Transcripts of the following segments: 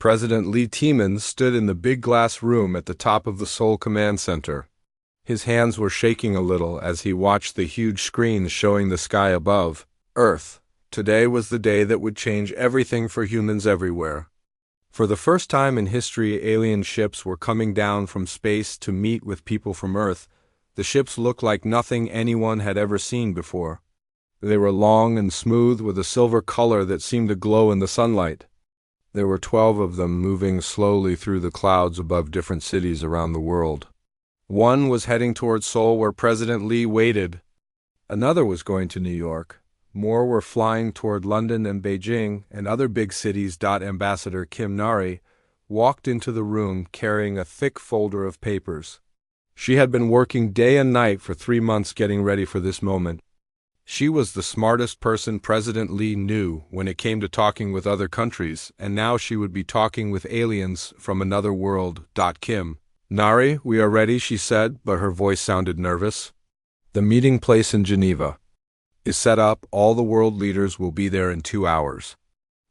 President Lee Tiemens stood in the big glass room at the top of the Seoul Command Center. His hands were shaking a little as he watched the huge screens showing the sky above. Earth. Today was the day that would change everything for humans everywhere. For the first time in history, alien ships were coming down from space to meet with people from Earth. The ships looked like nothing anyone had ever seen before. They were long and smooth with a silver color that seemed to glow in the sunlight. There were 12 of them moving slowly through the clouds above different cities around the world. One was heading towards Seoul where President Lee waited. Another was going to New York. More were flying toward London and Beijing and other big cities. Ambassador Kim Nari walked into the room carrying a thick folder of papers. She had been working day and night for 3 months getting ready for this moment. She was the smartest person President Lee knew when it came to talking with other countries, and now she would be talking with aliens from another world. Kim Nari, we are ready, she said, but her voice sounded nervous. The meeting place in Geneva is set up. All the world leaders will be there in 2 hours.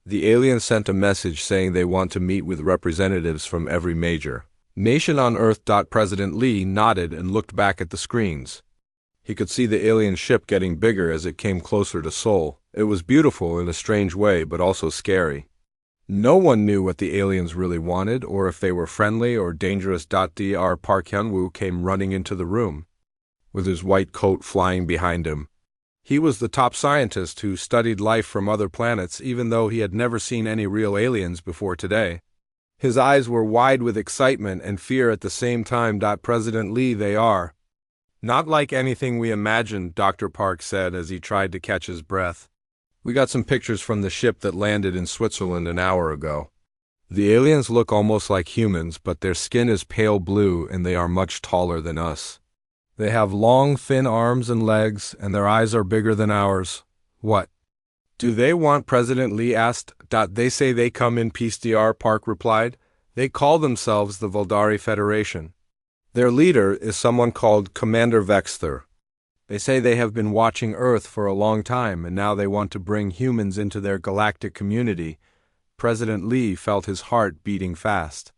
The aliens sent a message saying they want to meet with representatives from every major nation on Earth. President Lee nodded and looked back at the screens. He could see the alien ship getting bigger as it came closer to Seoul. It was beautiful in a strange way, but also scary. No one knew what the aliens really wanted, or if they were friendly or dangerous. Dr. Park Hyun-woo came running into the room, with his white coat flying behind him. He was the top scientist who studied life from other planets, even though he had never seen any real aliens before today. His eyes were wide with excitement and fear at the same time. President Lee, they are not like anything we imagined, Dr. Park said as he tried to catch his breath. We got some pictures from the ship that landed in Switzerland an hour ago. The aliens look almost like humans, but their skin is pale blue and they are much taller than us. They have long, thin arms and legs, and their eyes are bigger than ours. What do they want? President Lee asked. They say they come in peace, Dr. Park replied. They call themselves the Voldari Federation. Their leader is someone called Commander Vexter. They say they have been watching Earth for a long time, and now they want to bring humans into their galactic community. President Lee felt his heart beating fast.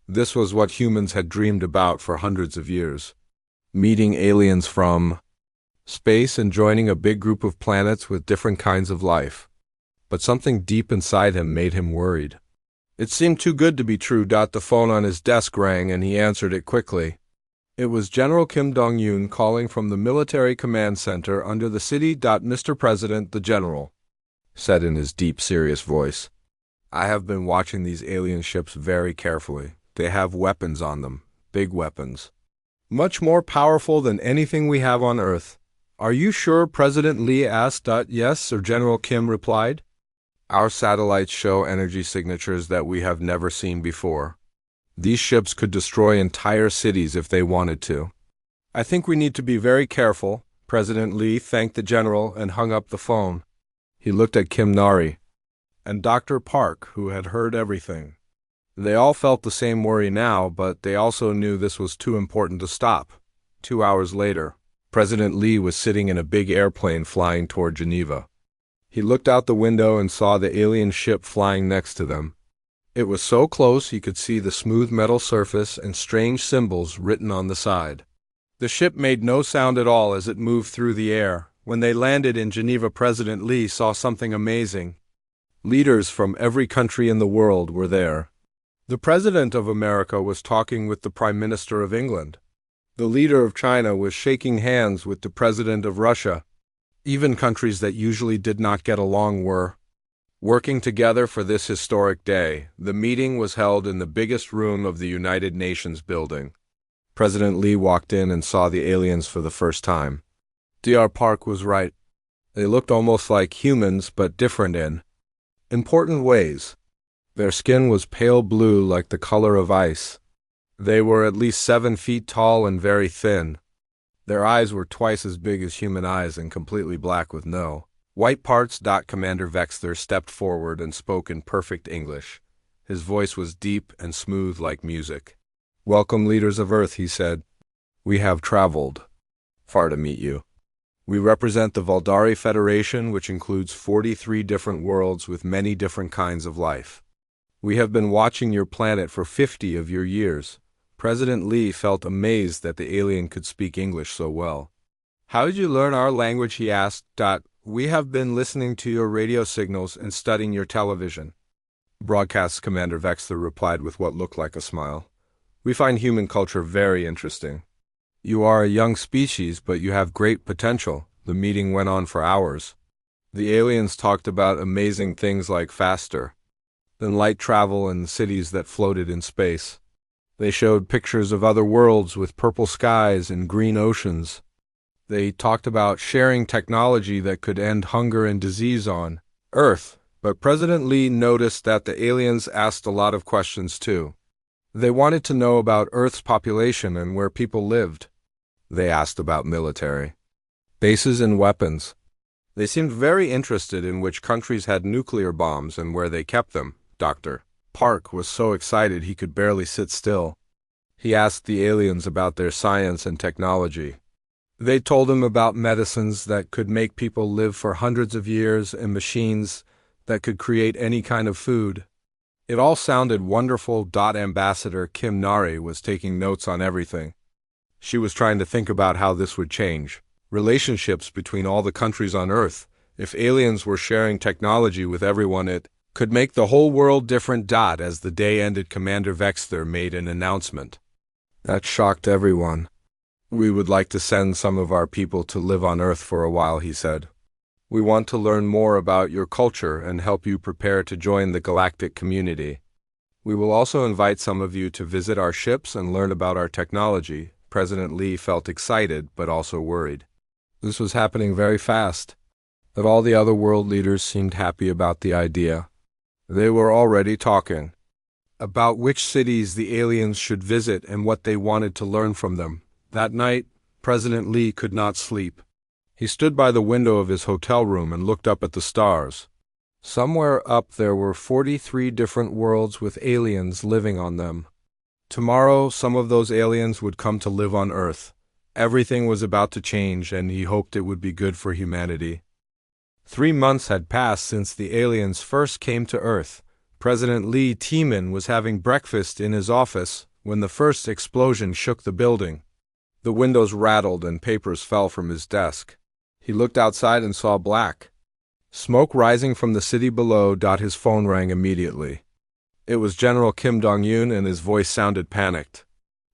This was what humans had dreamed about for hundreds of years. Meeting aliens from space and joining a big group of planets with different kinds of life. But something deep inside him made him worried. It seemed too good to be true. The phone on his desk rang and he answered it quickly. It was General Kim Dong-yoon calling from the Military Command Center under the city. Mr. President, the General said in his deep, serious voice. I have been watching these alien ships very carefully. They have weapons on them, big weapons. Much more powerful than anything we have on Earth. Are you sure? President Lee asked. Yes, Sir. General Kim replied. Our satellites show energy signatures that we have never seen before. These ships could destroy entire cities if they wanted to. I think we need to be very careful. President Lee thanked the general and hung up the phone. He looked at Kim Nari and Dr. Park, who had heard everything. They all felt the same worry now, but they also knew this was too important to stop. 2 hours later, President Lee was sitting in a big airplane flying toward Geneva. He looked out the window and saw the alien ship flying next to them. It was so close he could see the smooth metal surface and strange symbols written on the side. The ship made no sound at all as it moved through the air. When they landed in Geneva, President Lee saw something amazing. Leaders from every country in the world were there. The President of America was talking with the Prime Minister of England. The leader of China was shaking hands with the President of Russia. Even countries that usually did not get along were working together for this historic day. The meeting was held in the biggest room of the United Nations building. President Lee walked in and saw the aliens for the first time. Dr. Park was right. They looked almost like humans, but different in important ways. Their skin was pale blue like the color of ice. They were at least 7 feet tall and very thin. Their eyes were twice as big as human eyes and completely black with no white parts. Commander Vexter stepped forward and spoke in perfect English. His voice was deep and smooth like music. Welcome, leaders of Earth, he said. We have traveled far to meet you. We represent the Voldari Federation, which includes 43 different worlds with many different kinds of life. We have been watching your planet for 50 of your years. President Lee felt amazed that the alien could speak English so well. How did you learn our language, he asked. We have been listening to your radio signals and studying your television. Broadcast Commander Vexler replied with what looked like a smile. We find human culture very interesting. You are a young species, but you have great potential. The meeting went on for hours. The aliens talked about amazing things like faster than light travel and cities that floated in space. They showed pictures of other worlds with purple skies and green oceans. They talked about sharing technology that could end hunger and disease on Earth. But President Lee noticed that the aliens asked a lot of questions too. They wanted to know about Earth's population and where people lived. They asked about military bases and weapons. They seemed very interested in which countries had nuclear bombs and where they kept them. Dr. Park was so excited he could barely sit still. He asked the aliens about their science and technology. They told him about medicines that could make people live for hundreds of years and machines that could create any kind of food. It all sounded wonderful. Ambassador Kim Nari was taking notes on everything. She was trying to think about how this would change relationships between all the countries on Earth. If aliens were sharing technology with everyone, it could make the whole world different. As the day ended, Commander Vexler made an announcement that shocked everyone. We would like to send some of our people to live on Earth for a while, he said. We want to learn more about your culture and help you prepare to join the Galactic community. We will also invite some of you to visit our ships and learn about our technology. President Lee felt excited but also worried. This was happening very fast, but all the other world leaders seemed happy about the idea. They were already talking about which cities the aliens should visit and what they wanted to learn from them. That night, President Lee could not sleep. He stood by the window of his hotel room and looked up at the stars. Somewhere up there were 43 different worlds with aliens living on them. Tomorrow, some of those aliens would come to live on Earth. Everything was about to change, and he hoped it would be good for humanity. 3 months had passed since the aliens first came to Earth. President Lee Tiemann was having breakfast in his office when the first explosion shook the building. The windows rattled and papers fell from his desk. He looked outside and saw black smoke rising from the city below. His phone rang immediately. It was General Kim Dong-yoon, and his voice sounded panicked.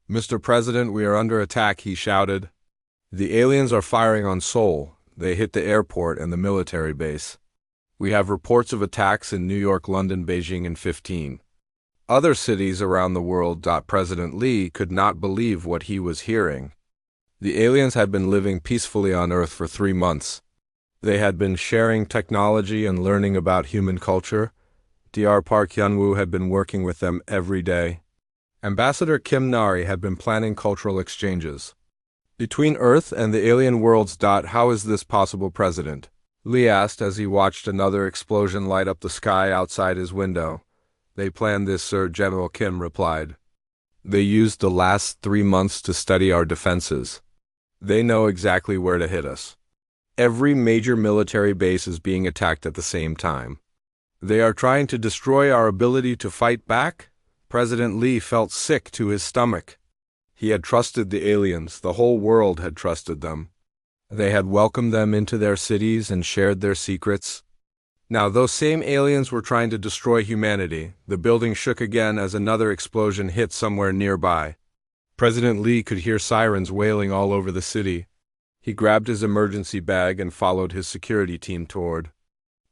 Mr. President, we are under attack, he shouted. The aliens are firing on Seoul. They hit the airport and the military base. We have reports of attacks in New York, London, Beijing, and 15 other cities around the world. President Lee could not believe what he was hearing. The aliens had been living peacefully on Earth for 3 months. They had been sharing technology and learning about human culture. Dr. Park Hyun-woo had been working with them every day. Ambassador Kim Nari had been planning cultural exchanges between Earth and the alien worlds. How is this possible, President? Lee asked as he watched another explosion light up the sky outside his window. They planned this, sir, General Kim replied. They used the last 3 months to study our defenses. They know exactly where to hit us. Every major military base is being attacked at the same time. They are trying to destroy our ability to fight back. President Lee felt sick to his stomach. He had trusted the aliens. The whole world had trusted them. They had welcomed them into their cities and shared their secrets. Now those same aliens were trying to destroy humanity. The building shook again as another explosion hit somewhere nearby. President Lee could hear sirens wailing all over the city. He grabbed his emergency bag and followed his security team toward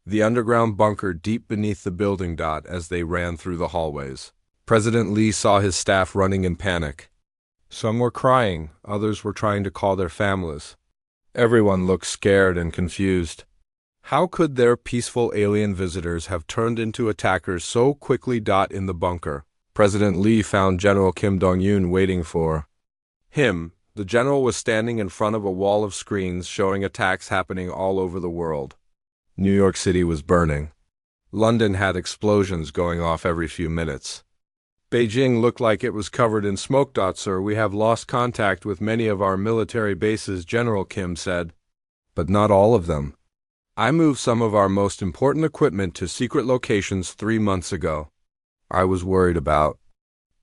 the underground bunker deep beneath the building. As they ran through the hallways, President Lee saw his staff running in panic. Some were crying, others were trying to call their families. Everyone looked scared and confused. How could their peaceful alien visitors have turned into attackers so quickly? In the bunker, President Lee found General Kim Dong-yoon waiting for him. The general was standing in front of a wall of screens showing attacks happening all over the world. New York City was burning. London had explosions going off every few minutes. Beijing looked like it was covered in smoke. Sir, we have lost contact with many of our military bases, General Kim said. But not all of them. I moved some of our most important equipment to secret locations 3 months ago. I was worried about.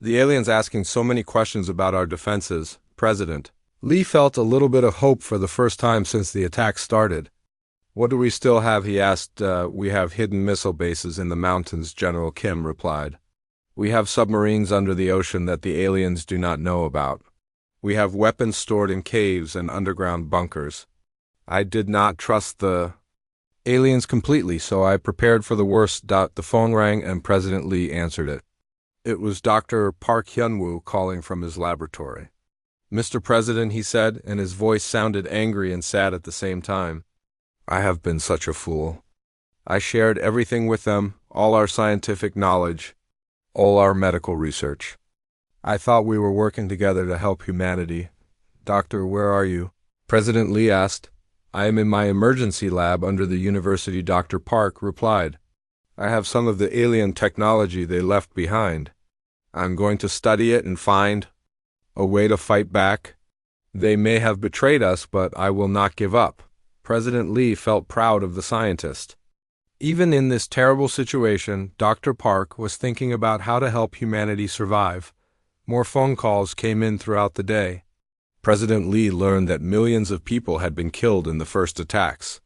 The aliens asking so many questions about our defenses, President. Lee felt a little bit of hope for the first time since the attack started. What do we still have, he asked. We have hidden missile bases in the mountains, General Kim replied. We have submarines under the ocean that the aliens do not know about. We have weapons stored in caves and underground bunkers. I did not trust the aliens completely, so I prepared for the worst. The phone rang and President Lee answered it. It was Dr. Park Hyun-woo calling from his laboratory. Mr. President, he said, and his voice sounded angry and sad at the same time. I have been such a fool. I shared everything with them, all our scientific knowledge, all our medical research. I thought we were working together to help humanity. Doctor, where are you? President Lee asked. I am in my emergency lab under the university, Dr. Park replied. I have some of the alien technology they left behind. I'm going to study it and find a way to fight back. They may have betrayed us, but I will not give up. President Lee felt proud of the scientist. Even in this terrible situation, Dr. Park was thinking about how to help humanity survive. More phone calls came in throughout the day. President Lee learned that millions of people had been killed in the first attacks,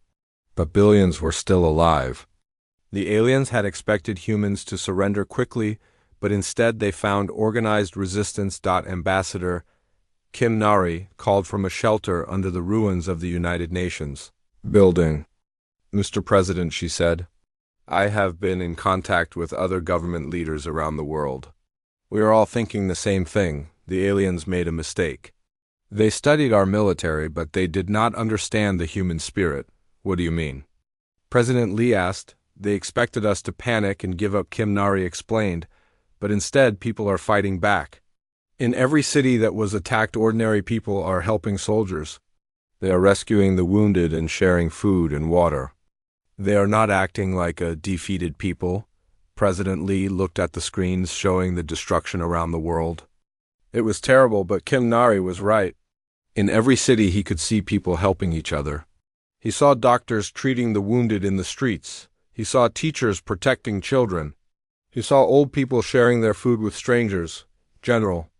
but billions were still alive. The aliens had expected humans to surrender quickly, but instead they found organized resistance. Ambassador Kim Nari called from a shelter under the ruins of the United Nations building. Mr. President, she said, I have been in contact with other government leaders around the world. We are all thinking the same thing. The aliens made a mistake. They studied our military, but they did not understand the human spirit. What do you mean? President Lee asked. They expected us to panic and give up, Kim Nari explained, but instead people are fighting back. In every city that was attacked, ordinary people are helping soldiers. They are rescuing the wounded and sharing food and water. They are not acting like a defeated people. President Lee looked at the screens showing the destruction around the world. It was terrible, but Kim Nari was right. In every city he could see people helping each other. He saw doctors treating the wounded in the streets. He saw teachers protecting children. He saw old people sharing their food with strangers. General.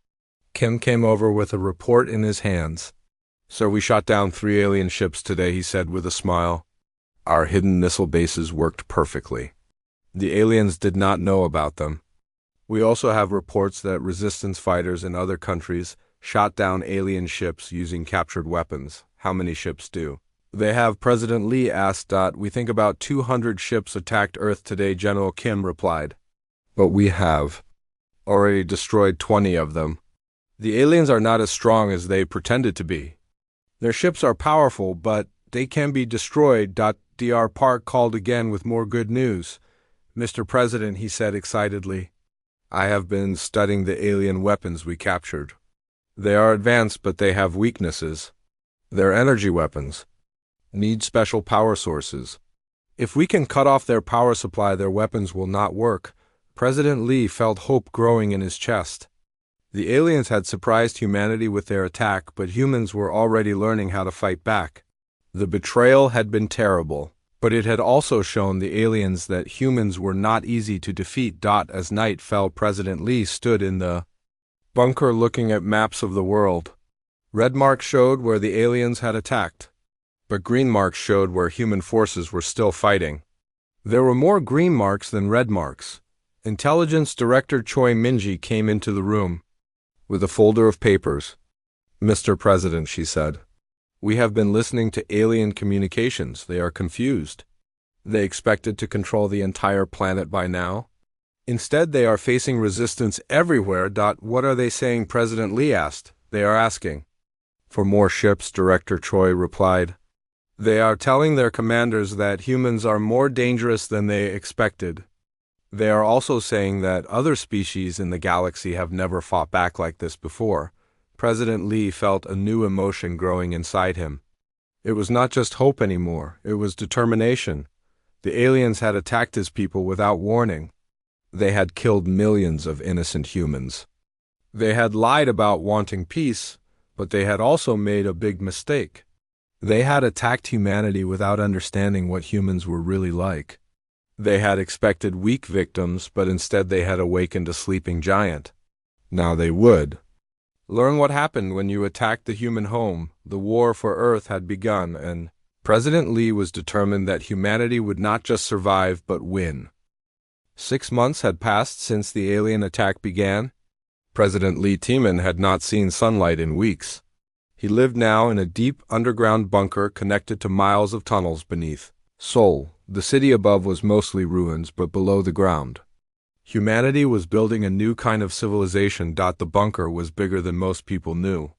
Kim came over with a report in his hands. Sir, we shot down 3 alien ships today, he said with a smile. Our hidden missile bases worked perfectly. The aliens did not know about them. We also have reports that resistance fighters in other countries shot down alien ships using captured weapons. How many ships do they have? President Lee asked. We think about 200 ships attacked Earth today, General Kim replied. But we have already destroyed 20 of them. The aliens are not as strong as they pretended to be. Their ships are powerful, but they can be destroyed. Dr. Park called again with more good news. Mr. President, he said excitedly, I have been studying the alien weapons we captured. They are advanced, but they have weaknesses. Their energy weapons need special power sources. If we can cut off their power supply, their weapons will not work. President Lee felt hope growing in his chest. The aliens had surprised humanity with their attack, but humans were already learning how to fight back. The betrayal had been terrible, but it had also shown the aliens that humans were not easy to defeat. As night fell, President Lee stood in the bunker looking at maps of the world. Red marks showed where the aliens had attacked, but green marks showed where human forces were still fighting. There were more green marks than red marks. Intelligence Director Choi Minji came into the room with a folder of papers. Mr. President, she said, we have been listening to alien communications. They are confused. They expected to control the entire planet by now. Instead, they are facing resistance everywhere. What are they saying? President Lee asked. They are asking for more ships, Director Choi replied. They are telling their commanders that humans are more dangerous than they expected. They are also saying that other species in the galaxy have never fought back like this before. President Lee felt a new emotion growing inside him. It was not just hope anymore, it was determination. The aliens had attacked his people without warning. They had killed millions of innocent humans. They had lied about wanting peace, but they had also made a big mistake. They had attacked humanity without understanding what humans were really like. They had expected weak victims, but instead they had awakened a sleeping giant. Now they would. Learn what happened when you attacked the human home. The war for Earth had begun, and President Lee was determined that humanity would not just survive, but win. 6 months had passed since the alien attack began. President Lee Tiemann had not seen sunlight in weeks. He lived now in a deep underground bunker connected to miles of tunnels beneath Seoul. The city above was mostly ruins, but below the ground humanity was building a new kind of civilization. The bunker was bigger than most people knew.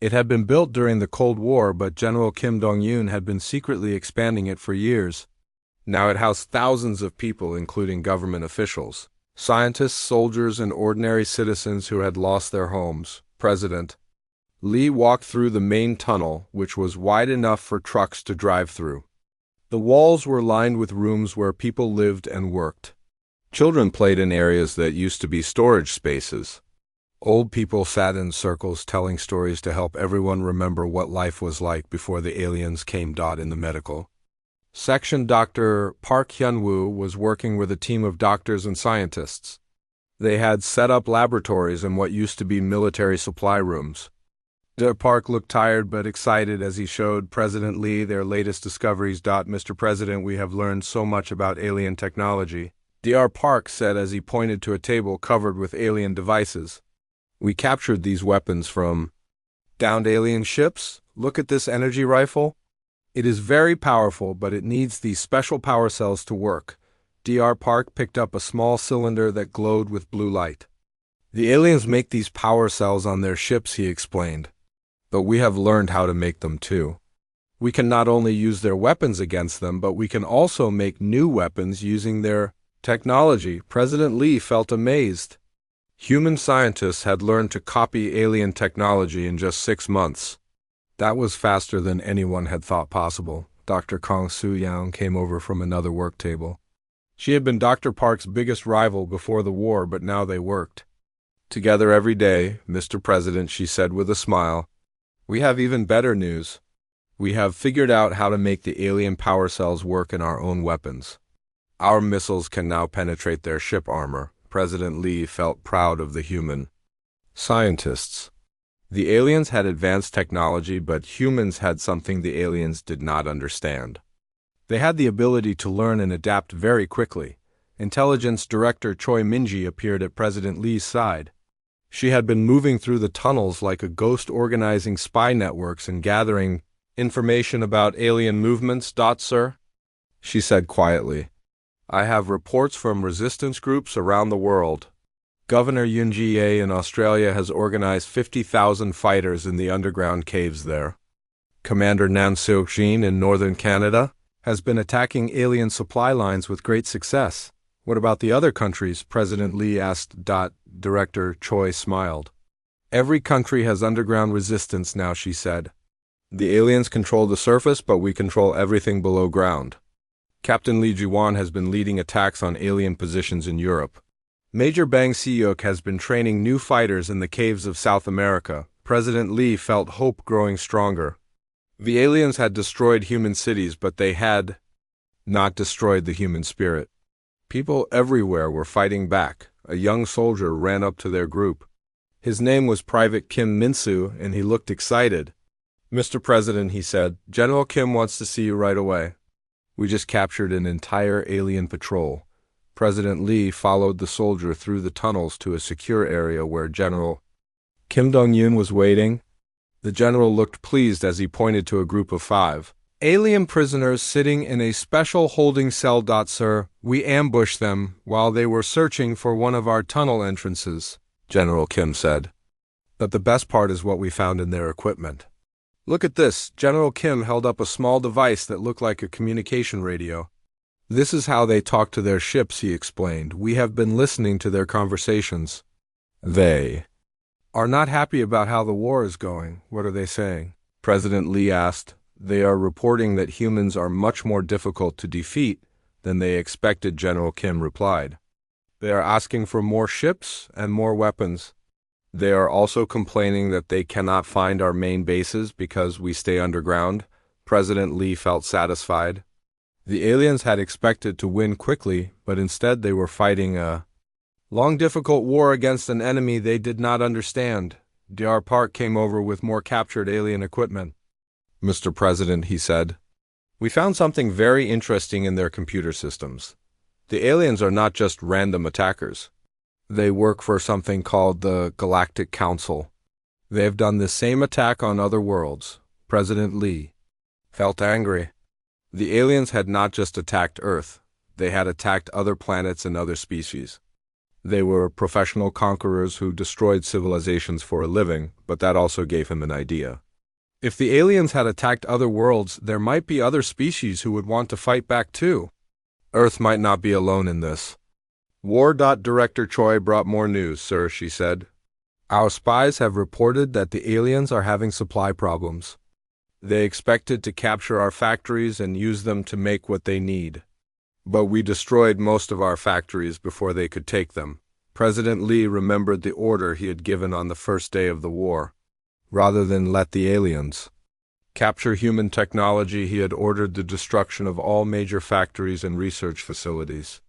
It had been built during the Cold War, but General Kim Dong-un had been secretly expanding it for years. Now it housed thousands of people, including government officials, scientists, soldiers, and ordinary citizens who had lost their homes. President Lee walked through the main tunnel, which was wide enough for trucks to drive through. The walls were lined with rooms where people lived and worked. Children played in areas that used to be storage spaces. Old people sat in circles telling stories to help everyone remember what life was like before the aliens came. In the medical section, Dr. Park Hyun-woo was working with a team of doctors and scientists. They had set up laboratories in what used to be military supply rooms. Dr. Park looked tired but excited as he showed President Lee their latest discoveries. Mr. President, we have learned so much about alien technology, Dr. Park said as he pointed to a table covered with alien devices. We captured these weapons from downed alien ships. Look at this energy rifle. It is very powerful, but it needs these special power cells to work. Dr. Park picked up a small cylinder that glowed with blue light. The aliens make these power cells on their ships, he explained. But we have learned how to make them too. We can not only use their weapons against them, but we can also make new weapons using their technology. President Lee felt amazed. Human scientists had learned to copy alien technology in just 6 months. That was faster than anyone had thought possible. Dr. Kang Soo-young came over from another work table. She had been Dr. Park's biggest rival before the war, but now they worked together every day. Mr. President, she said with a smile, we have even better news. We have figured out how to make the alien power cells work in our own weapons. Our missiles can now penetrate their ship armor. President Lee felt proud of the human scientists. The aliens had advanced technology, but humans had something the aliens did not understand. They had the ability to learn and adapt very quickly. Intelligence Director Choi Min-ji appeared at President Lee's side. She had been moving through the tunnels like a ghost, organizing spy networks and gathering information about alien movements. Sir, she said quietly, I have reports from resistance groups around the world. Governor Yoon Ji-ae in Australia has organized 50,000 fighters in the underground caves there. Commander Nam Seok-jin in northern Canada has been attacking alien supply lines with great success. What about the other countries? President Lee asked. Director Choi smiled. Every country has underground resistance now, she said. The aliens control the surface, but we control everything below ground. Captain Lee Ji-won has been leading attacks on alien positions in Europe. Major Bang Si-yuk has been training new fighters in the caves of South America. President Lee felt hope growing stronger. The aliens had destroyed human cities, but they had not destroyed the human spirit. People everywhere were fighting back. A young soldier ran up to their group. His name was Private Kim Min-soo, and he looked excited. Mr. President, he said, General Kim wants to see you right away. We just captured an entire alien patrol. President Lee followed the soldier through the tunnels to a secure area where General Kim Dong-un was waiting. The general looked pleased as he pointed to a group of 5 alien prisoners sitting in a special holding cell. Sir, we ambushed them while they were searching for one of our tunnel entrances, General Kim said. But the best part is what we found in their equipment. Look at this. General Kim held up a small device that looked like a communication radio. This is how they talk to their ships, he explained. We have been listening to their conversations. They are not happy about how the war is going. What are they saying? President Lee asked. They are reporting that humans are much more difficult to defeat than they expected, General Kim replied. They are asking for more ships and more weapons. They are also complaining that they cannot find our main bases because we stay underground. President Lee felt satisfied. The aliens had expected to win quickly, but instead they were fighting a long, difficult war against an enemy they did not understand. Dr. Park came over with more captured alien equipment. "Mr. President," he said, "we found something very interesting in their computer systems. The aliens are not just random attackers. They work for something called the Galactic Council. They have done the same attack on other worlds." President Lee felt angry. The aliens had not just attacked Earth, they had attacked other planets and other species. They were professional conquerors who destroyed civilizations for a living, but that also gave him an idea. If the aliens had attacked other worlds, there might be other species who would want to fight back too. Earth might not be alone in this. War. Director Choi brought more news, sir, she said. Our spies have reported that the aliens are having supply problems. They expected to capture our factories and use them to make what they need. But we destroyed most of our factories before they could take them. President Lee remembered the order he had given on the first day of the war. Rather than let the aliens capture human technology, he had ordered the destruction of all major factories and research facilities.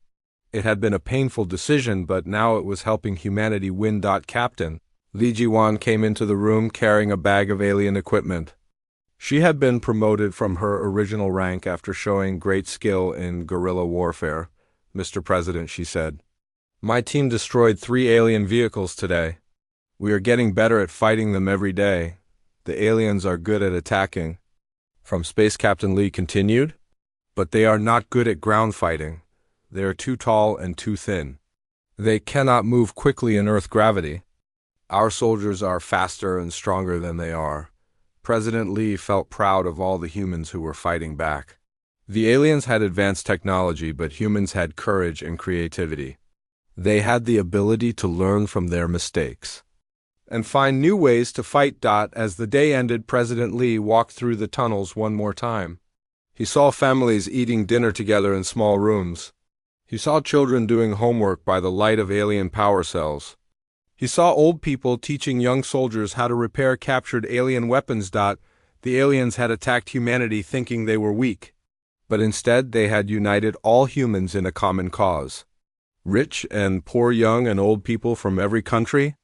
It had been a painful decision, but now it was helping humanity win. Captain Lee Ji-won came into the room carrying a bag of alien equipment. She had been promoted from her original rank after showing great skill in guerrilla warfare. "Mr. President," she said, "my team destroyed 3 alien vehicles today. We are getting better at fighting them every day. The aliens are good at attacking." From space, Captain Lee continued, "But they are not good at ground fighting. They are too tall and too thin. They cannot move quickly in Earth gravity. Our soldiers are faster and stronger than they are." President Lee felt proud of all the humans who were fighting back. The aliens had advanced technology, but humans had courage and creativity. They had the ability to learn from their mistakes and find new ways to fight. As the day ended, President Lee walked through the tunnels one more time. He saw families eating dinner together in small rooms. He saw children doing homework by the light of alien power cells. He saw old people teaching young soldiers how to repair captured alien weapons. The aliens had attacked humanity thinking they were weak, but instead they had united all humans in a common cause. Rich and poor, young and old people from every country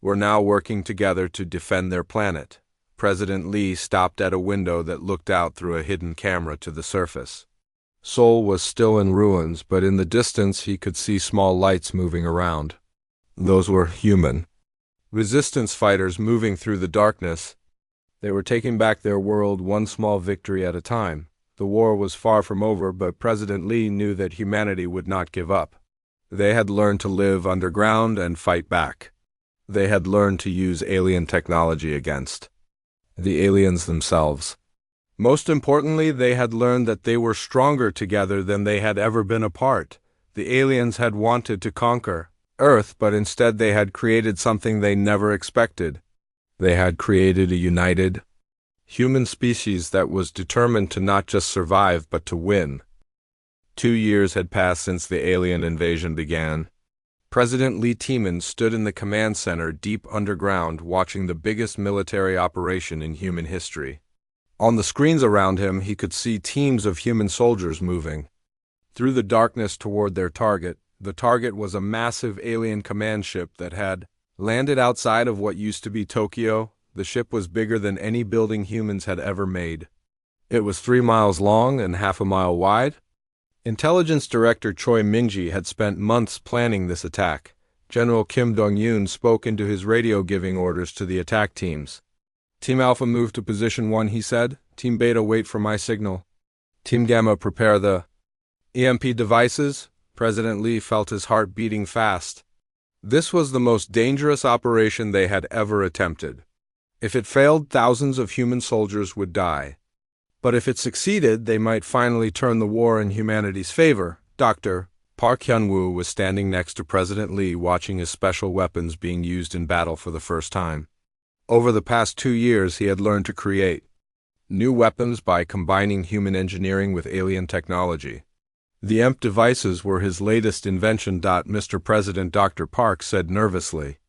were now working together to defend their planet. President Lee stopped at a window that looked out through a hidden camera to the surface. Seoul was still in ruins, but in the distance he could see small lights moving around. Those were human resistance fighters moving through the darkness. They were taking back their world one small victory at a time. The war was far from over, but President Lee knew that humanity would not give up. They had learned to live underground and fight back. They had learned to use alien technology against the aliens themselves. Most importantly, they had learned that they were stronger together than they had ever been apart. The aliens had wanted to conquer Earth, but instead they had created something they never expected. They had created a united human species that was determined to not just survive, but to win. 2 years had passed since the alien invasion began. President Lee Taemin stood in the command center deep underground, watching the biggest military operation in human history. On the screens around him, he could see teams of human soldiers moving through the darkness toward their target. The target was a massive alien command ship that had landed outside of what used to be Tokyo. The ship was bigger than any building humans had ever made. It was 3 miles long and half a mile wide. Intelligence Director Choi Ming-ji had spent months planning this attack. General Kim Dong-yoon spoke into his radio, giving orders to the attack teams. "Team Alpha, move to position 1, he said. Team Beta, wait for my signal. Team Gamma, prepare the EMP devices." President Lee felt his heart beating fast. This was the most dangerous operation they had ever attempted. If it failed, thousands of human soldiers would die. But if it succeeded, they might finally turn the war in humanity's favor. Dr. Park Hyun-woo was standing next to President Lee, watching his special weapons being used in battle for the first time. Over the past 2 years, he had learned to create new weapons by combining human engineering with alien technology. The EMP devices were his latest invention. Mr. President, Dr. Park said nervously.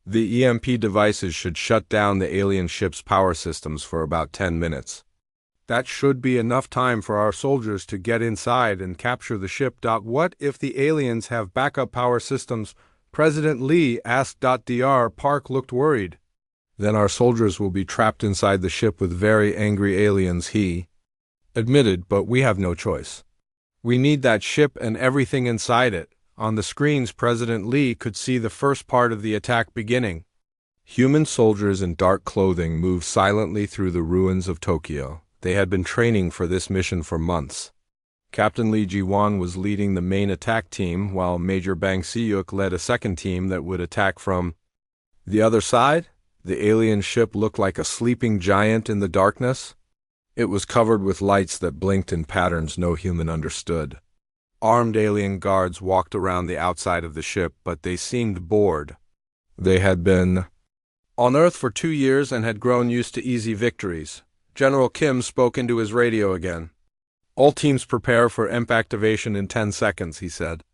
The EMP devices should shut down the alien ship's power systems for about 10 minutes. That should be enough time for our soldiers to get inside and capture the ship. What if the aliens have backup power systems? President Lee asked. Dr. Park looked worried. Then our soldiers will be trapped inside the ship with very angry aliens, he admitted, but we have no choice. We need that ship and everything inside it. On the screens, President Lee could see the first part of the attack beginning. Human soldiers in dark clothing moved silently through the ruins of Tokyo. They had been training for this mission for months. Captain Lee Ji-won was leading the main attack team, while Major Bang Si-yuk led a second team that would attack from the other side. The alien ship looked like a sleeping giant in the darkness. It was covered with lights that blinked in patterns no human understood. Armed alien guards walked around the outside of the ship, but they seemed bored. They had been on Earth for 2 years and had grown used to easy victories. General Kim spoke into his radio again. All teams prepare for EMP activation in 10 seconds, he said.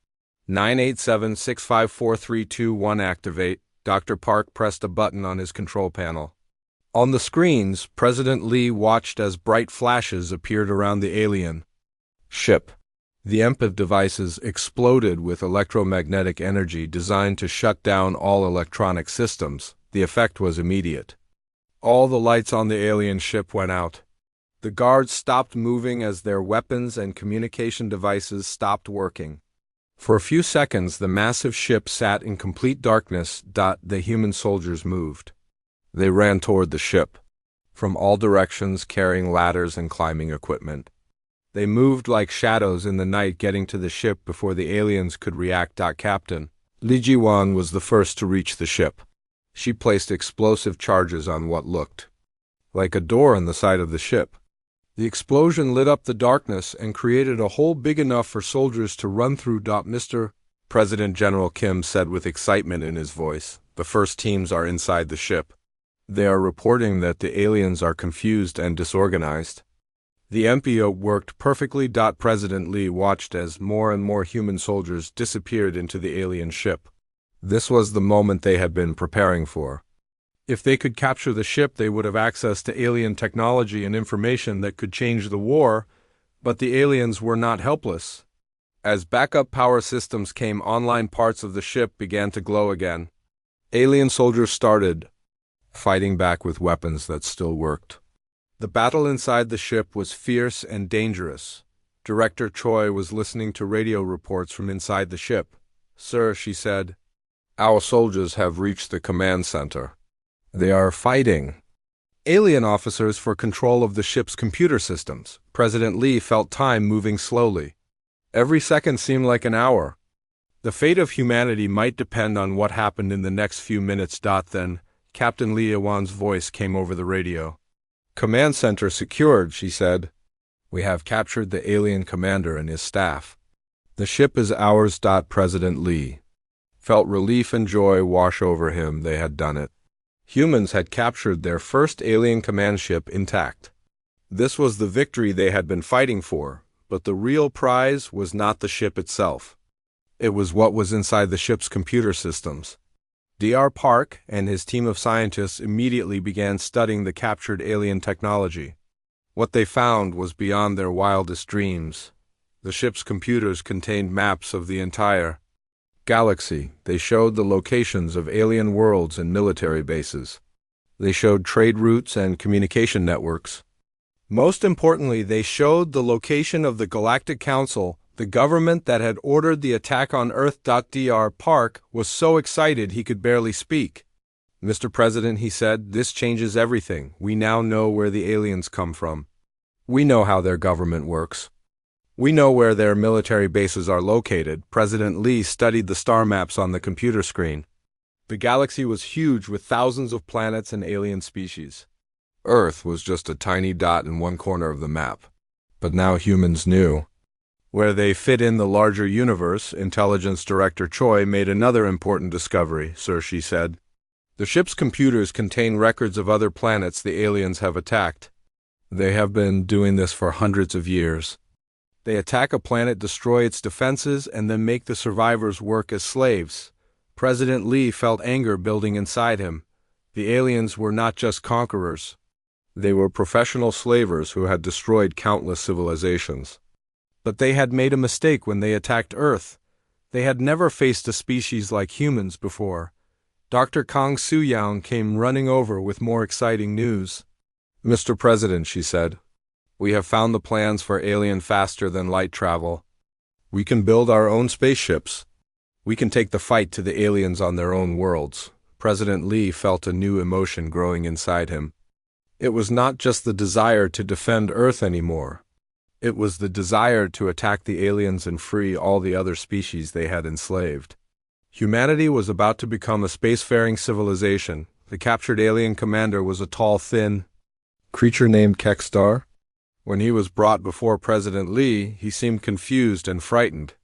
987-654-321 activate. Dr. Park pressed a button on his control panel. On the screens, President Lee watched as bright flashes appeared around the alien ship. The EMP devices exploded with electromagnetic energy designed to shut down all electronic systems. The effect was immediate. All the lights on the alien ship went out. The guards stopped moving as their weapons and communication devices stopped working. For a few seconds, the massive ship sat in complete darkness. The human soldiers moved. They ran toward the ship, from all directions carrying ladders and climbing equipment. They moved like shadows in the night, getting to the ship before the aliens could react. Captain Lee Ji-won was the first to reach the ship. She placed explosive charges on what looked like a door on the side of the ship. The explosion lit up the darkness and created a hole big enough for soldiers to run through. Mr. President, General Kim said with excitement in his voice. The first teams are inside the ship. They are reporting that the aliens are confused and disorganized. The MPO worked perfectly. President Lee watched as more and more human soldiers disappeared into the alien ship. This was the moment they had been preparing for. If they could capture the ship, they would have access to alien technology and information that could change the war, but the aliens were not helpless. As backup power systems came online, parts of the ship began to glow again. Alien soldiers started fighting back with weapons that still worked. The battle inside the ship was fierce and dangerous. Director Choi was listening to radio reports from inside the ship. "Sir," she said, "our soldiers have reached the command center. They are fighting alien officers for control of the ship's computer systems." President Lee felt time moving slowly. Every second seemed like an hour. The fate of humanity might depend on what happened in the next few minutes. Then, Captain Lee Ji-won's voice came over the radio. "Command center secured," she said. "We have captured the alien commander and his staff. The ship is ours." President Lee felt relief and joy wash over him. They had done it. Humans had captured their first alien command ship intact. This was the victory they had been fighting for, but the real prize was not the ship itself. It was what was inside the ship's computer systems. Dr. Park and his team of scientists immediately began studying the captured alien technology. What they found was beyond their wildest dreams. The ship's computers contained maps of the entire galaxy. They showed the locations of alien worlds and military bases. They showed trade routes and communication networks. Most importantly, they showed the location of the Galactic Council, the government that had ordered the attack on Earth. Dr. Park was so excited he could barely speak. "Mr. President," he said, "this changes everything. We now know where the aliens come from. We know how their government works. We know where their military bases are located." President Lee studied the star maps on the computer screen. The galaxy was huge with thousands of planets and alien species. Earth was just a tiny dot in one corner of the map. But now humans knew where they fit in the larger universe. Intelligence Director Choi made another important discovery. "Sir," she said, "the ship's computers contain records of other planets the aliens have attacked. They have been doing this for hundreds of years. They attack a planet, destroy its defenses, and then make the survivors work as slaves." President Lee felt anger building inside him. The aliens were not just conquerors. They were professional slavers who had destroyed countless civilizations. But they had made a mistake when they attacked Earth. They had never faced a species like humans before. Dr. Kang Soo-young came running over with more exciting news. "Mr. President," she said, "we have found the plans for alien faster-than-light travel. We can build our own spaceships. We can take the fight to the aliens on their own worlds." President Lee felt a new emotion growing inside him. It was not just the desire to defend Earth anymore. It was the desire to attack the aliens and free all the other species they had enslaved. Humanity was about to become a spacefaring civilization. The captured alien commander was a tall, thin creature named Kekstar. When he was brought before President Lee, he seemed confused and frightened.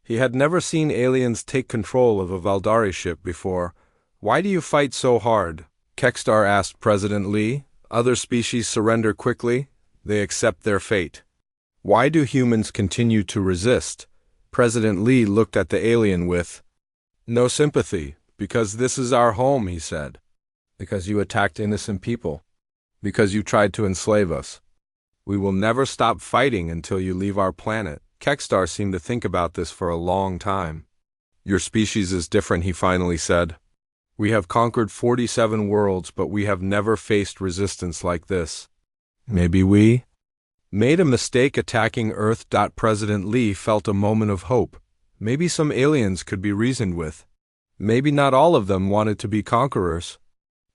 He had never seen aliens take control of a Valdari ship before. "Why do you fight so hard?" Kekstar asked President Lee. "Other species surrender quickly. They accept their fate. Why do humans continue to resist?" President Lee looked at the alien with no sympathy. "Because this is our home," he said. "Because you attacked innocent people. Because you tried to enslave us. We will never stop fighting until you leave our planet." Kekstar seemed to think about this for a long time. "Your species is different," he finally said. "We have conquered 47 worlds, but we have never faced resistance like this. Maybe we made a mistake attacking Earth." President Lee felt a moment of hope. Maybe some aliens could be reasoned with. Maybe not all of them wanted to be conquerors.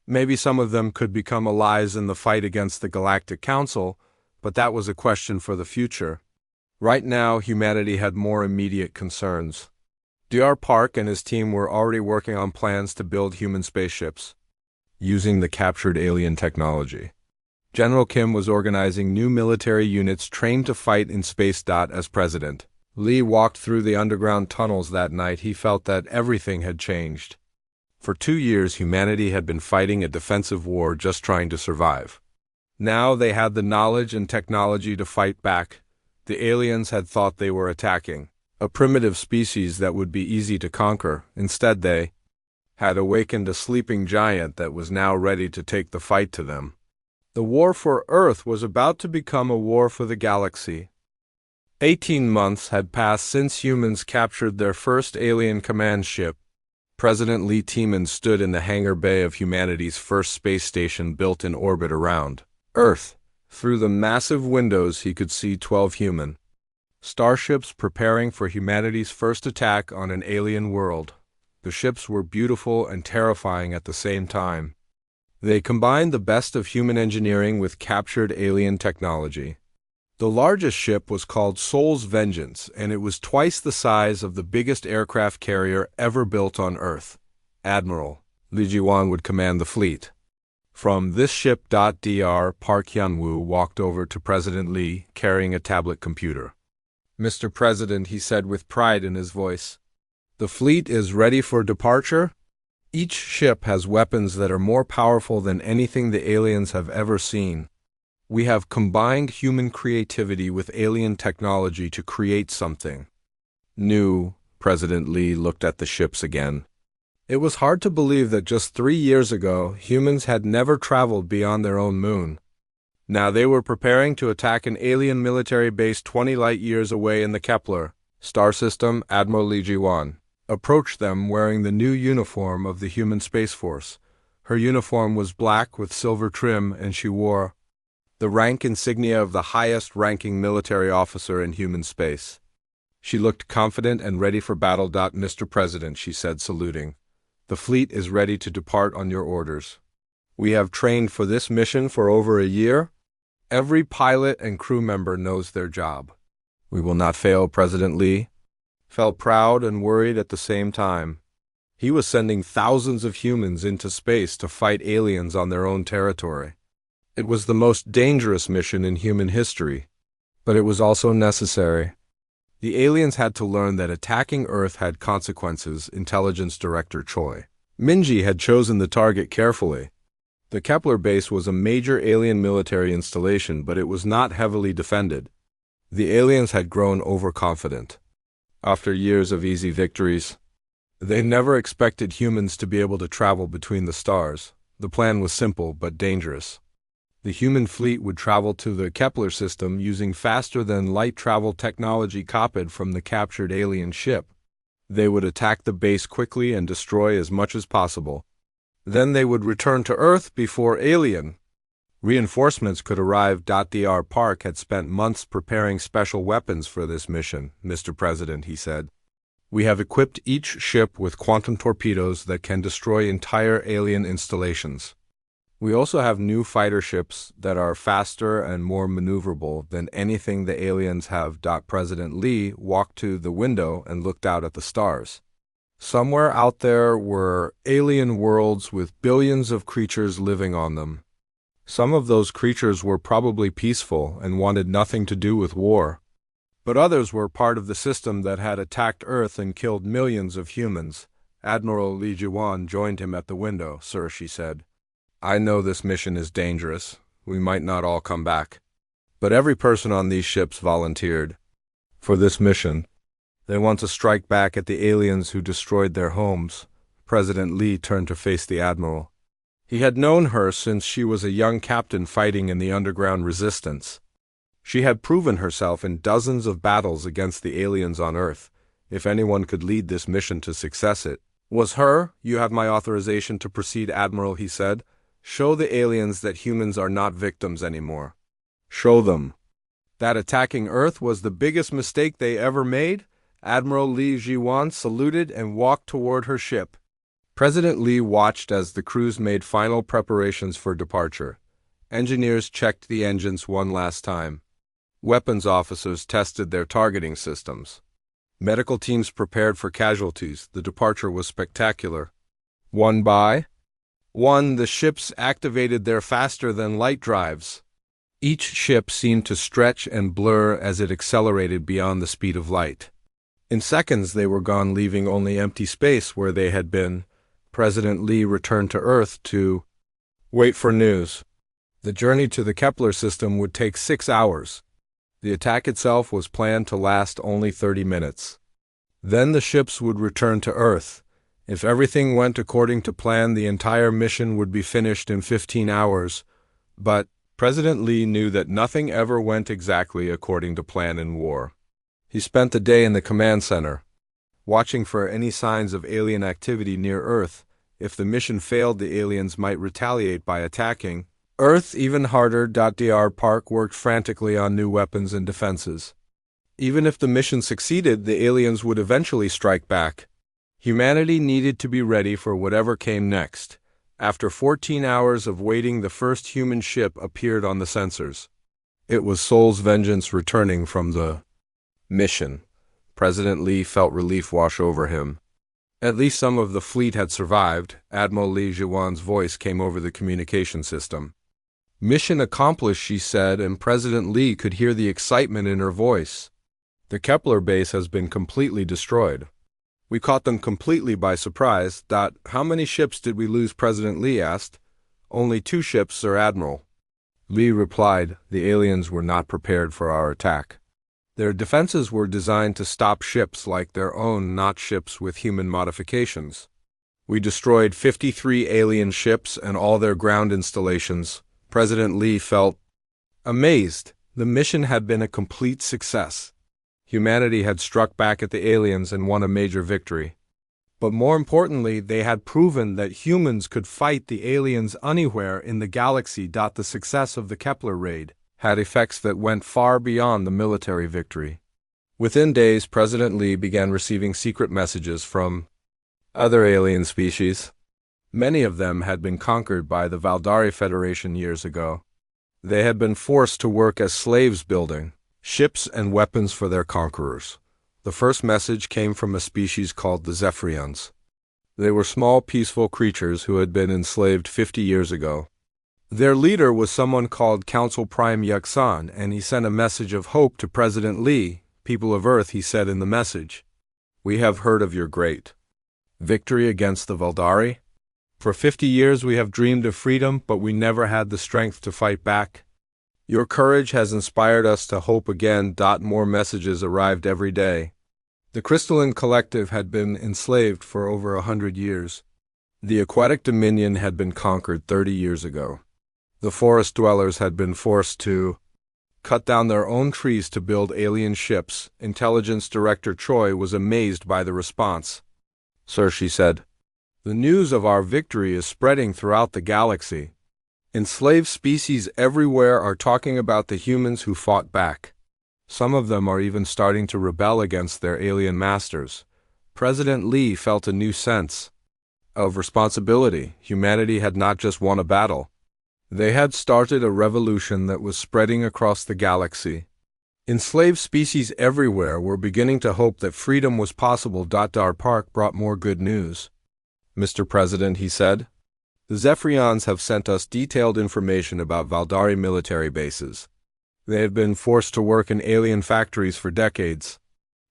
Maybe some of them could become allies in the fight against the Galactic Council, but that was a question for the future. Right now, humanity had more immediate concerns. Dr. Park and his team were already working on plans to build human spaceships, using the captured alien technology. General Kim was organizing new military units trained to fight in space. As president, Lee walked through the underground tunnels that night. He felt that everything had changed. For 2 years, humanity had been fighting a defensive war just trying to survive. Now they had the knowledge and technology to fight back. The aliens had thought they were attacking a primitive species that would be easy to conquer. Instead, they had awakened a sleeping giant that was now ready to take the fight to them. The war for Earth was about to become a war for the galaxy. 18 months had passed since humans captured their first alien command ship. President Lee Tiemann stood in the hangar bay of humanity's first space station built in orbit around Earth. Through the massive windows he could see 12 human starships preparing for humanity's first attack on an alien world. The ships were beautiful and terrifying at the same time. They combined the best of human engineering with captured alien technology. The largest ship was called Soul's Vengeance, and it was twice the size of the biggest aircraft carrier ever built on Earth. Admiral Lee Ji-won would command the fleet. From this ship, Dr. Park Hyun-woo walked over to President Lee, carrying a tablet computer. "Mr. President," he said with pride in his voice, "the fleet is ready for departure. Each ship has weapons that are more powerful than anything the aliens have ever seen. We have combined human creativity with alien technology to create something new." President Lee looked at the ships again. It was hard to believe that just 3 years ago, humans had never traveled beyond their own moon. Now they were preparing to attack an alien military base 20 light-years away in the Kepler star system. Admiral Lee Ji-won approached them wearing the new uniform of the human Space Force. Her uniform was black with silver trim, and she wore the rank insignia of the highest-ranking military officer in human space. She looked confident and ready for battle. "Mr. President," she said, saluting, "the fleet is ready to depart on your orders. We have trained for this mission for over a year. Every pilot and crew member knows their job. We will not fail." President Lee felt proud and worried at the same time. He was sending thousands of humans into space to fight aliens on their own territory. It was the most dangerous mission in human history, but it was also necessary. The aliens had to learn that attacking Earth had consequences. Intelligence Director Choi Min-ji had chosen the target carefully. The Kepler base was a major alien military installation, but it was not heavily defended. The aliens had grown overconfident. After years of easy victories, they never expected humans to be able to travel between the stars. The plan was simple but dangerous. The human fleet would travel to the Kepler system using faster-than-light travel technology copied from the captured alien ship. They would attack the base quickly and destroy as much as possible. Then they would return to Earth before alien reinforcements could arrive. Dr. Park had spent months preparing special weapons for this mission, Mr. President, he said. We have equipped each ship with quantum torpedoes that can destroy entire alien installations. We also have new fighter ships that are faster and more maneuverable than anything the aliens have. President Lee walked to the window and looked out at the stars. Somewhere out there were alien worlds with billions of creatures living on them. Some of those creatures were probably peaceful and wanted nothing to do with war. But others were part of the system that had attacked Earth and killed millions of humans. Admiral Li Jiwan joined him at the window. Sir, she said, I know this mission is dangerous. We might not all come back. But every person on these ships volunteered for this mission. They want to strike back at the aliens who destroyed their homes. President Lee turned to face the Admiral. He had known her since she was a young captain fighting in the underground resistance. She had proven herself in dozens of battles against the aliens on Earth. If anyone could lead this mission to success, it was her. You have my authorization to proceed, Admiral, he said. Show the aliens that humans are not victims anymore. Show them that attacking Earth was the biggest mistake they ever made. Admiral Li Jiwan saluted and walked toward her ship. President Lee watched as the crews made final preparations for departure. Engineers checked the engines one last time. Weapons officers tested their targeting systems. Medical teams prepared for casualties. The departure was spectacular. One by one, the ships activated their faster-than-light drives. Each ship seemed to stretch and blur as it accelerated beyond the speed of light. In seconds they were gone, leaving only empty space where they had been. President Lee returned to Earth to wait for news. The journey to the Kepler system would take 6 hours. The attack itself was planned to last only 30 minutes. Then the ships would return to Earth. If everything went according to plan, the entire mission would be finished in 15 hours. But President Lee knew that nothing ever went exactly according to plan in war. He spent the day in the command center, watching for any signs of alien activity near Earth. If the mission failed, the aliens might retaliate by attacking Earth even harder. Dr. Park worked frantically on new weapons and defenses. Even if the mission succeeded, the aliens would eventually strike back. Humanity needed to be ready for whatever came next. After 14 hours of waiting, the first human ship appeared on the sensors. It was Seoul's Vengeance returning from the mission. President Lee felt relief wash over him. At least some of the fleet had survived. Admiral Li Jiwan's voice came over the communication system. Mission accomplished, she said, and President Lee could hear the excitement in her voice. The Kepler base has been completely destroyed. We caught them completely by surprise. How many ships did we lose? President Lee asked. Only 2 ships, Sir Admiral. Lee replied, the aliens were not prepared for our attack. Their defenses were designed to stop ships like their own, not ships with human modifications. We destroyed 53 alien ships and all their ground installations. President Lee felt amazed. The mission had been a complete success. Humanity had struck back at the aliens and won a major victory. But more importantly, they had proven that humans could fight the aliens anywhere in the galaxy. The success of the Kepler raid had effects that went far beyond the military victory. Within days, President Lee began receiving secret messages from other alien species. Many of them had been conquered by the Valdari Federation years ago. They had been forced to work as slaves building ships and weapons for their conquerors. The first message came from a species called the Zephyrians. They were small, peaceful creatures who had been enslaved 50 years ago. Their leader was someone called Council Prime Yuxan, and he sent a message of hope to President Lee. People of Earth, he said in the message, we have heard of your great victory against the Valdari. For 50 years we have dreamed of freedom, but we never had the strength to fight back. Your courage has inspired us to hope again. More messages arrived every day. The Crystalline Collective had been enslaved for over 100 years. The Aquatic Dominion had been conquered 30 years ago. The forest dwellers had been forced to cut down their own trees to build alien ships. Intelligence Director Choi was amazed by the response. "Sir," she said, "the news of our victory is spreading throughout the galaxy. Enslaved species everywhere are talking about the humans who fought back. Some of them are even starting to rebel against their alien masters." President Lee felt a new sense of responsibility. Humanity had not just won a battle. They had started a revolution that was spreading across the galaxy. Enslaved species everywhere were beginning to hope that freedom was possible. Dar Park brought more good news. "Mr. President," he said, "the Zephyrians have sent us detailed information about Valdari military bases. They have been forced to work in alien factories for decades.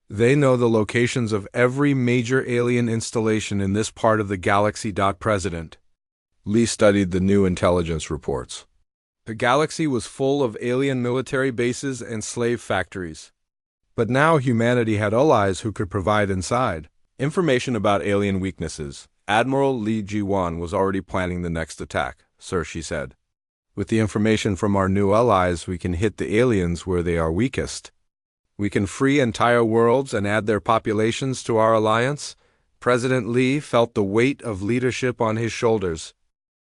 They know the locations of every major alien installation in this part of the galaxy." President Lee studied the new intelligence reports. The galaxy was full of alien military bases and slave factories. But now humanity had allies who could provide inside information about alien weaknesses. Admiral Lee Ji-won was already planning the next attack. "Sir," she said, "with the information from our new allies, we can hit the aliens where they are weakest. We can free entire worlds and add their populations to our alliance." President Lee felt the weight of leadership on his shoulders.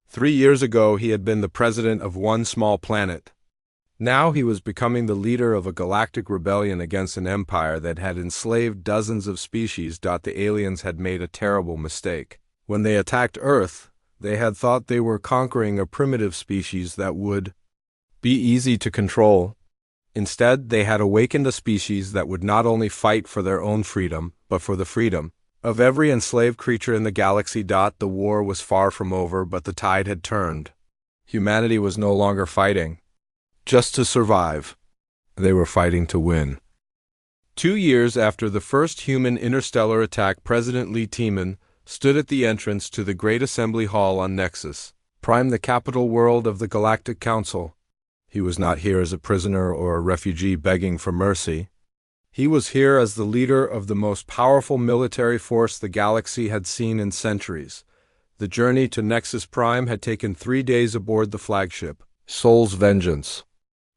3 years ago, he had been the president of one small planet. Now he was becoming the leader of a galactic rebellion against an empire that had enslaved dozens of species. The aliens had made a terrible mistake. When they attacked Earth, they had thought they were conquering a primitive species that would be easy to control. Instead, they had awakened a species that would not only fight for their own freedom, but for the freedom of every enslaved creature in the galaxy. The war was far from over, but the tide had turned. Humanity was no longer fighting just to survive. They were fighting to win. 2 years after the first human interstellar attack, President Lee Tiemann stood at the entrance to the Great Assembly Hall on Nexus Prime, the capital world of the Galactic Council. He was not here as a prisoner or a refugee begging for mercy. He was here as the leader of the most powerful military force the galaxy had seen in centuries. The journey to Nexus Prime had taken 3 days aboard the flagship, Soul's Vengeance.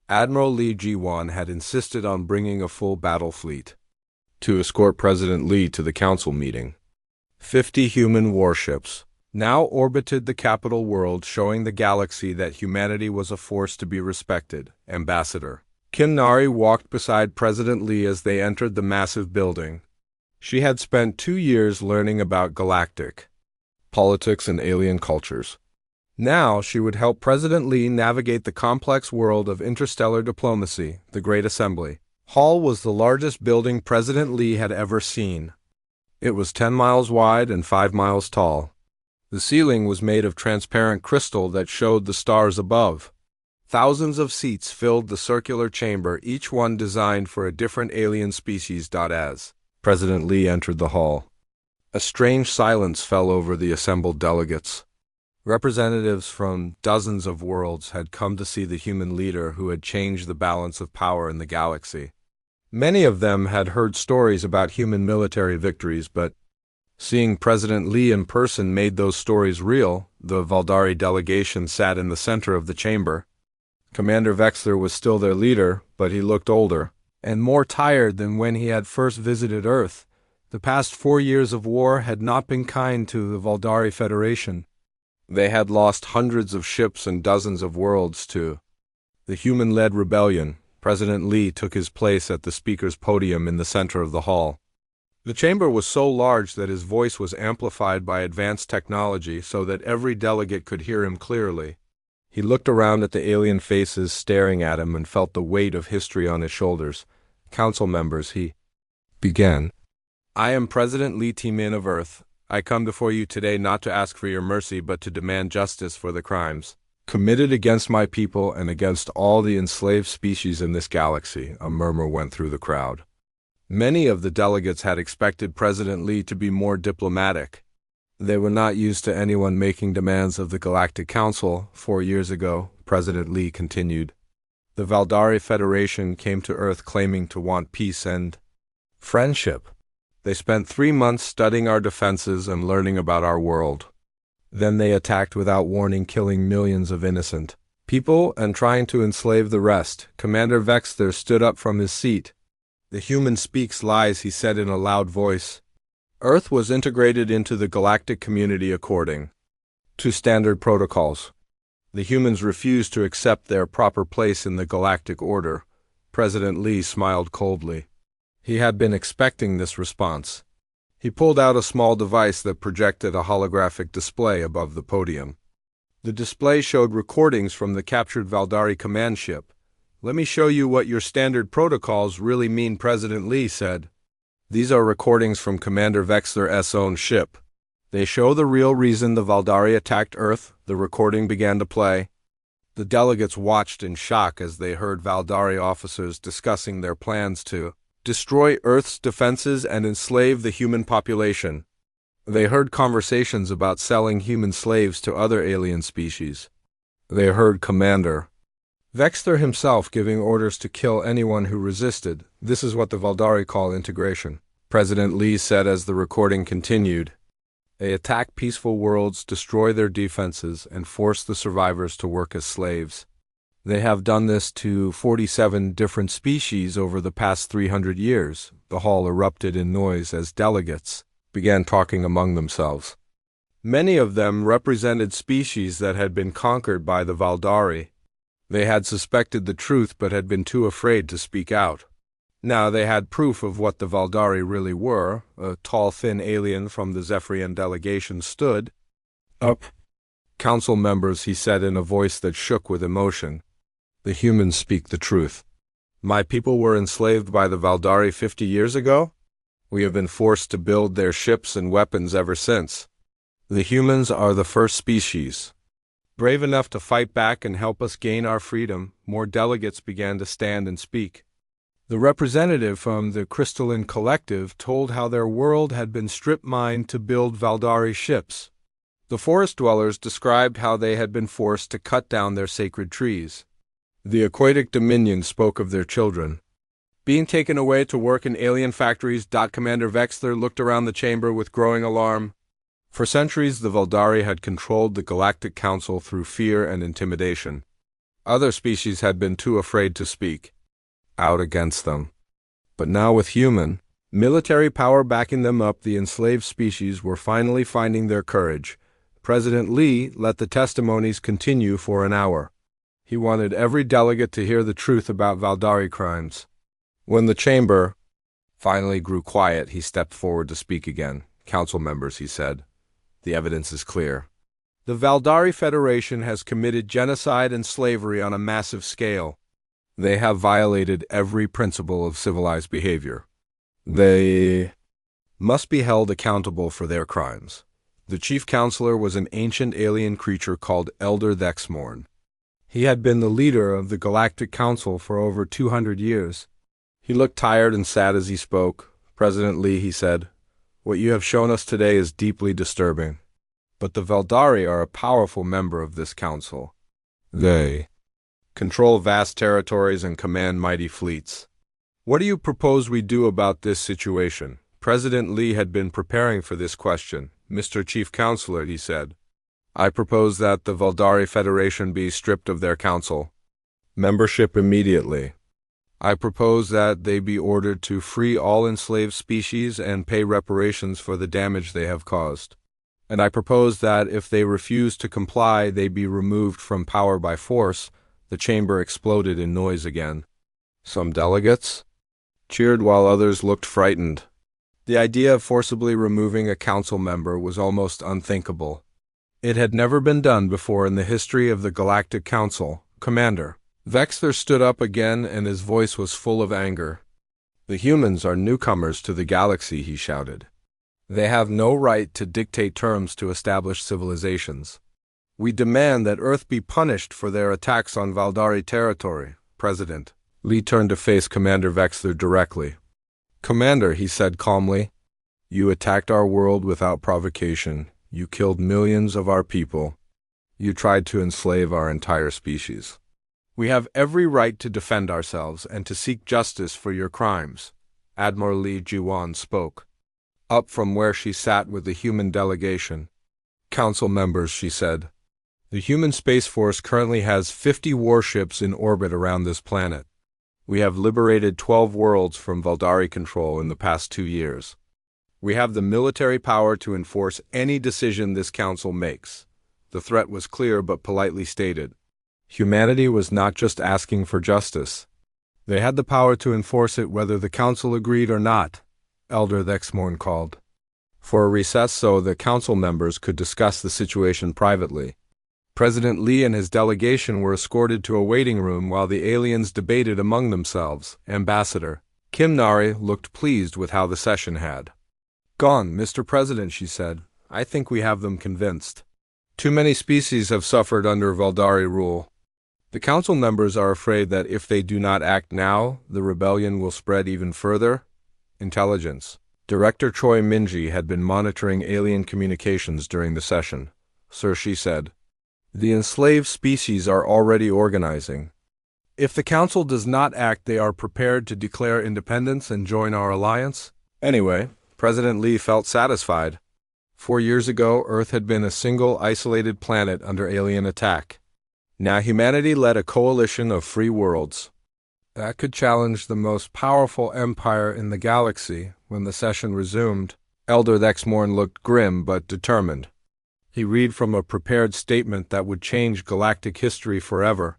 Admiral Lee Ji-won had insisted on bringing a full battle fleet to escort President Lee to the council meeting. 50 human warships now orbited the capital world, showing the galaxy that humanity was a force to be respected. Ambassador Kim Nari walked beside President Lee as they entered the massive building. She had spent 2 years learning about galactic politics and alien cultures. Now she would help President Lee navigate the complex world of interstellar diplomacy. The Great Assembly Hall was the largest building President Lee had ever seen. It was 10 miles wide and 5 miles tall. The ceiling was made of transparent crystal that showed the stars above. Thousands of seats filled the circular chamber, each one designed for a different alien species. As President Lee entered the hall, a strange silence fell over the assembled delegates. Representatives from dozens of worlds had come to see the human leader who had changed the balance of power in the galaxy. Many of them had heard stories about human military victories, but seeing President Lee in person made those stories real. The Valdari delegation sat in the center of the chamber. Commander Vexler was still their leader, but he looked older and more tired than when he had first visited Earth. The past 4 years of war had not been kind to the Valdari Federation. They had lost hundreds of ships and dozens of worlds to the human-led rebellion. President Lee took his place at the speaker's podium in the center of the hall. The chamber was so large that his voice was amplified by advanced technology so that every delegate could hear him clearly. He looked around at the alien faces staring at him and felt the weight of history on his shoulders. "Council members," he began, "I am President Lee Tiemann of Earth. I come before you today not to ask for your mercy, but to demand justice for the crimes committed against my people and against all the enslaved species in this galaxy." A murmur went through the crowd. Many of the delegates had expected President Lee to be more diplomatic. They were not used to anyone making demands of the Galactic Council. 4 years ago, President Lee continued, the Valdari Federation came to Earth claiming to want peace and friendship. They spent 3 months studying our defenses and learning about our world. Then they attacked without warning, killing millions of innocent people and trying to enslave the rest. Commander Vexter stood up from his seat. The human speaks lies, he said in a loud voice. Earth was integrated into the galactic community according to standard protocols. The humans refused to accept their proper place in the galactic order. President Lee smiled coldly. He had been expecting this response. He pulled out a small device that projected a holographic display above the podium. The display showed recordings from the captured Valdari command ship. Let me show you what your standard protocols really mean, President Lee said. These are recordings from Commander Vexler's own ship. They show the real reason the Valdari attacked Earth. The recording began to play. The delegates watched in shock as they heard Valdari officers discussing their plans to destroy Earth's defenses and enslave the human population. They heard conversations about selling human slaves to other alien species. They heard Commander Vexter himself giving orders to kill anyone who resisted. This is what the Valdari call integration. President Lee said as the recording continued. They attack peaceful worlds, destroy their defenses, and force the survivors to work as slaves. They have done this to 47 different species over the past 300 years. The hall erupted in noise as delegates began talking among themselves. Many of them represented species that had been conquered by the Valdari. They had suspected the truth but had been too afraid to speak out. Now they had proof of what the Valdari really were. A tall, thin alien from the Zephyrian delegation stood up. Council members, he said in a voice that shook with emotion. The humans speak the truth. My people were enslaved by the Valdari 50 years ago. We have been forced to build their ships and weapons ever since. The humans are the first species brave enough to fight back and help us gain our freedom. More delegates began to stand and speak. The representative from the Crystalline Collective told how their world had been strip-mined to build Valdari ships. The forest dwellers described how they had been forced to cut down their sacred trees. The Aquatic Dominion spoke of their children being taken away to work in alien factories. Commander Vexler looked around the chamber with growing alarm. For centuries, the Valdari had controlled the Galactic Council through fear and intimidation. Other species had been too afraid to speak out against them. But now with human, military power backing them up, the enslaved species were finally finding their courage. President Lee let the testimonies continue for an hour. He wanted every delegate to hear the truth about Valdari crimes. When the chamber finally grew quiet, he stepped forward to speak again. Council members, he said, the evidence is clear. The Valdari Federation has committed genocide and slavery on a massive scale. They have violated every principle of civilized behavior. They must be held accountable for their crimes. The chief counselor was an ancient alien creature called Elder Thexmorn. He had been the leader of the Galactic Council for over 200 years. He looked tired and sad as he spoke. President Lee, he said, what you have shown us today is deeply disturbing. But the Valdari are a powerful member of this council. They control vast territories and command mighty fleets. What do you propose we do about this situation? President Lee had been preparing for this question. Mr. Chief Counselor, he said, I propose that the Valdari Federation be stripped of their council membership immediately. I propose that they be ordered to free all enslaved species and pay reparations for the damage they have caused. And I propose that if they refuse to comply, they be removed from power by force. The chamber exploded in noise again. Some delegates cheered while others looked frightened. The idea of forcibly removing a council member was almost unthinkable. It had never been done before in the history of the Galactic Council. Commander Vexler stood up again, and his voice was full of anger. The humans are newcomers to the galaxy, he shouted. They have no right to dictate terms to established civilizations. We demand that Earth be punished for their attacks on Valdari territory. President Lee turned to face Commander Vexler directly. Commander, he said calmly, you attacked our world without provocation. You killed millions of our people. You tried to enslave our entire species. We have every right to defend ourselves and to seek justice for your crimes. Admiral Lee Jiwan spoke up from where she sat with the human delegation. Council members, she said, The human Space Force currently has 50 warships in orbit around this planet. We have liberated 12 worlds from Veldari control in the past 2 years. We have the military power to enforce any decision this council makes. The threat was clear but politely stated. Humanity was not just asking for justice. They had the power to enforce it whether the council agreed or not, Elder Thexmorn called for a recess so the council members could discuss the situation privately. President Lee and his delegation were escorted to a waiting room while the aliens debated among themselves. Ambassador Kim Nari looked pleased with how the session had gone. Mr. President, she said, I think we have them convinced. Too many species have suffered under Veldari rule. The council members are afraid that if they do not act now, the rebellion will spread even further. Intelligence Director Choi Minji had been monitoring alien communications during the session. Sir, she said, the enslaved species are already organizing. If the council does not act, they are prepared to declare independence and join our alliance. Anyway, President Lee felt satisfied. 4 years ago, Earth had been a single, isolated planet under alien attack. Now humanity led a coalition of free worlds that could challenge the most powerful empire in the galaxy. When the session resumed, Elder Thexmorn looked grim but determined. He read from a prepared statement that would change galactic history forever.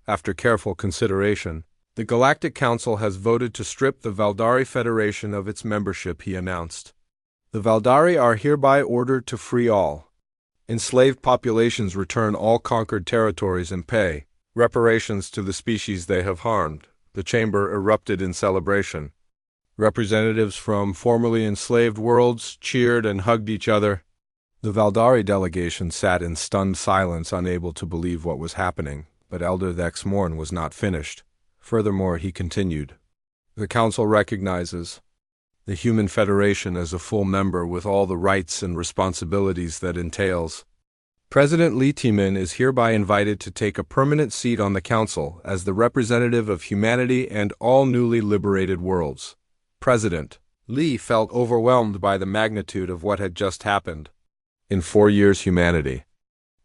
After careful consideration, the Galactic Council has voted to strip the Veldari Federation of its membership, he announced. The Veldari are hereby ordered to free all enslaved populations, return all conquered territories, and pay reparations to the species they have harmed. The chamber erupted in celebration. Representatives from formerly enslaved worlds cheered and hugged each other. The Veldari delegation sat in stunned silence, unable to believe what was happening, but Elder Thexmorn was not finished. Furthermore, he continued, the Council recognizes the Human Federation as a full member with all the rights and responsibilities that entails. President Lee Tae-min is hereby invited to take a permanent seat on the Council as the representative of humanity and all newly liberated worlds. President Lee felt overwhelmed by the magnitude of what had just happened. In 4 years, humanity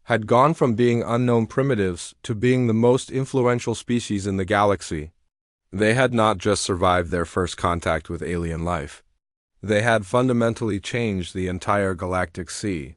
had gone from being unknown primitives to being the most influential species in the galaxy. They had not just survived their first contact with alien life. They had fundamentally changed the entire galactic sea.